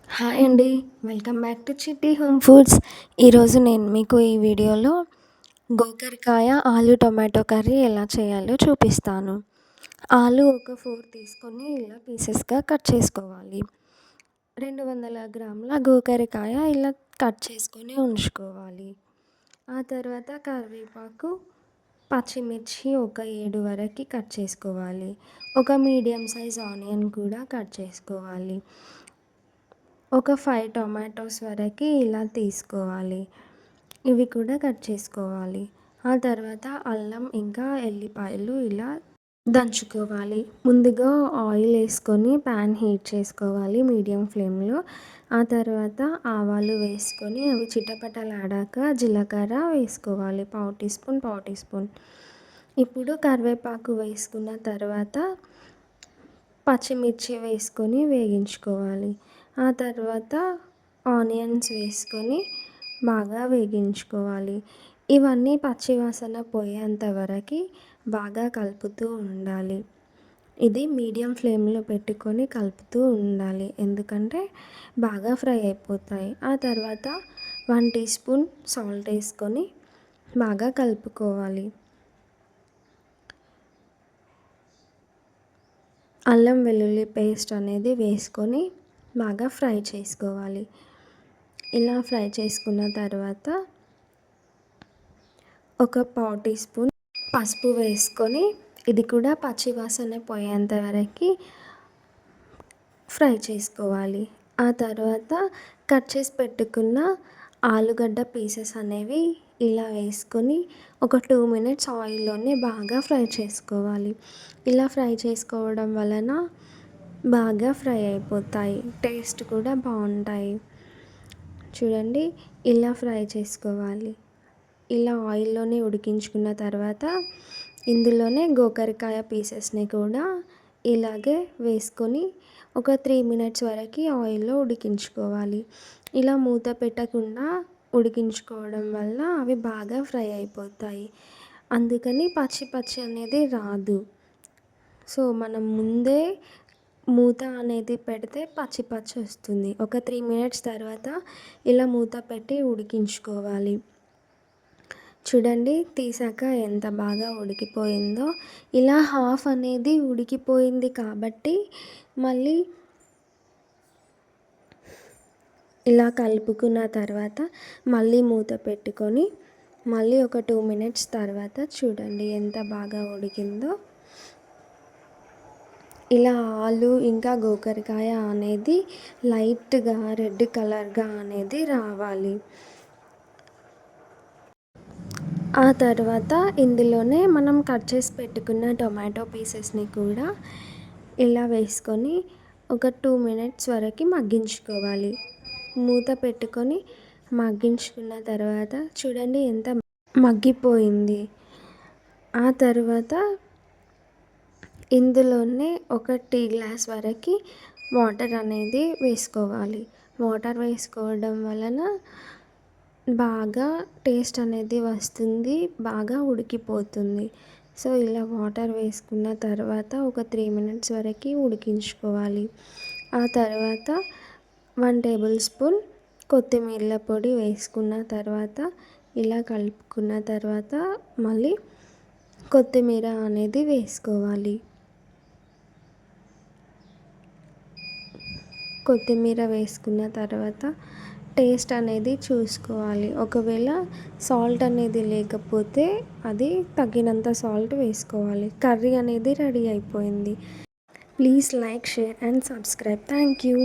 Hi అండి. Welcome back to చిట్టి home foods. ఈరోజు నేను మీకు ఈ వీడియోలో గోకరకాయ ఆలు టొమాటో కర్రీ ఎలా చేయాలో చూపిస్తాను. ఆలు ఒక 4 తీసుకొని ఇలా పీసెస్‌గా కట్ చేసుకోవాలి. 200 గ్రాముల గోకరకాయ ఇలా కట్ చేసుకొని ఉంచుకోవాలి. ఆ తర్వాత కరివేపాకు, పచ్చిమిర్చి ఒక 7 వరకు కట్ చేసుకోవాలి. ఒక మీడియం సైజ్ ఆనియన్ కూడా కట్ చేసుకోవాలి. ఒక 5 టొమాటోస్ వరకు ఇలా తీసుకోవాలి. ఇవి కూడా కట్ చేసుకోవాలి. ఆ తర్వాత అల్లం ఇంకా ఎల్లిపాయలు ఇలా దంచుకోవాలి. ముందుగా ఆయిల్ వేసుకొని ప్యాన్ హీట్ చేసుకోవాలి మీడియం ఫ్లేమ్‌లో. ఆ తర్వాత ఆవాలు వేసుకొని అవి చిటపటలాడాక జీలకర్ర వేసుకోవాలి. పావు టీ స్పూన్. ఇప్పుడు కరివేపాకు వేసుకున్న తర్వాత పచ్చిమిర్చి వేసుకొని వేగించుకోవాలి. ఆ తర్వాత ఆనియన్స్ వేసుకొని బాగా వేగించుకోవాలి. ఇవన్నీ పచ్చివాసన పోయేంత వరకు బాగా కలుపుతూ ఉండాలి. ఇది మీడియం ఫ్లేమ్‌లో పెట్టుకొని కలుపుతూ ఉండాలి. ఎందుకంటే బాగా ఫ్రై అయిపోతాయి. ఆ తర్వాత 1 టీ స్పూన్ సాల్ట్ వేసుకొని బాగా కలుపుకోవాలి. అల్లం వెల్లుల్లి పేస్ట్ అనేది వేసుకొని బాగా ఫ్రై చేసుకోవాలి. ఇలా ఫ్రై చేసుకున్న తర్వాత ఒక పావు టీ స్పూన్ పసుపు వేసుకొని ఇది కూడా పచ్చివాసన పోయేంత వరకు ఫ్రై చేసుకోవాలి. ఆ తర్వాత కట్ చేసి పెట్టుకున్న ఆలుగడ్డ పీసెస్ అనేవి ఇలా వేసుకొని ఒక 2 మినిట్స్ ఆయిల్లోనే బాగా ఫ్రై చేసుకోవాలి. ఇలా ఫ్రై చేసుకోవడం వలన బాగా ఫ్రై అయిపోతాయి. టేస్ట్ కూడా బాగుంటాయి. చూడండి ఇలా ఫ్రై చేసుకోవాలి. ఇలా ఆయిల్లోనే ఉడికించుకున్న తర్వాత ఇందులోనే గోకరకాయ పీసెస్ని కూడా ఇలాగే వేసుకొని ఒక 3 మినిట్స్ వరకు ఆయిల్లో ఉడికించుకోవాలి. ఇలా మూత పెట్టకుండా ఉడికించుకోవడం వల్ల అవి బాగా ఫ్రై అయిపోతాయి. అందుకని పచ్చి పచ్చి అనేది రాదు. సో మనం ముందే మూత అనేది పెడితే పచ్చి పచ్చి వస్తుంది. ఒక 3 మినిట్స్ తర్వాత ఇలా మూత పెట్టి ఉడికించుకోవాలి. చూడండి తీసాక ఎంత బాగా ఉడికిపోయిందో. ఇలా హాఫ్ అనేది ఉడికిపోయింది కాబట్టి మళ్ళీ ఇలా కలుపుకున్న తర్వాత మళ్ళీ మూత పెట్టుకొని మళ్ళీ ఒక 2 మినిట్స్ తర్వాత చూడండి ఎంత బాగా ఉడికిందో. ఇలా ఆలు ఇంకా గోకరకాయ అనేది లైట్‌గా రెడ్ కలర్‌గా అనేది రావాలి. ఆ తర్వాత ఇందులోనే మనం కట్ చేసి పెట్టుకున్న టొమాటో పీసెస్ని కూడా ఇలా వేసుకొని ఒక 2 మినిట్స్ వరకు మగ్గించుకోవాలి. మూత పెట్టుకొని మగ్గించుకున్న తర్వాత చూడండి ఎంత మగ్గిపోయింది. ఆ తర్వాత ఇందులోనే ఒక టీ గ్లాస్ వరకు వాటర్ అనేది వేసుకోవాలి. వాటర్ వేసుకోవడం వలన బాగా టేస్ట్ అనేది వస్తుంది. బాగా ఉడికిపోతుంది. సో ఇలా వాటర్ వేసుకున్న తర్వాత ఒక 3 మినిట్స్ వరకు ఉడికించుకోవాలి. ఆ తర్వాత 1 టేబుల్ స్పూన్ కొత్తిమీర పొడి వేసుకున్న తర్వాత ఇలా కలుపుకున్న తర్వాత మళ్ళీ కొత్తిమీర అనేది వేసుకోవాలి. కొత్తిమీర వేసుకున్న తర్వాత టేస్ట్ అనేది చూసుకోవాలి. ఒకవేళ సాల్ట్ అనేది లేకపోతే అది తగినంత సాల్ట్ వేసుకోవాలి. కర్రీ అనేది రెడీ అయిపోయింది. Please like, share and subscribe. Thank you.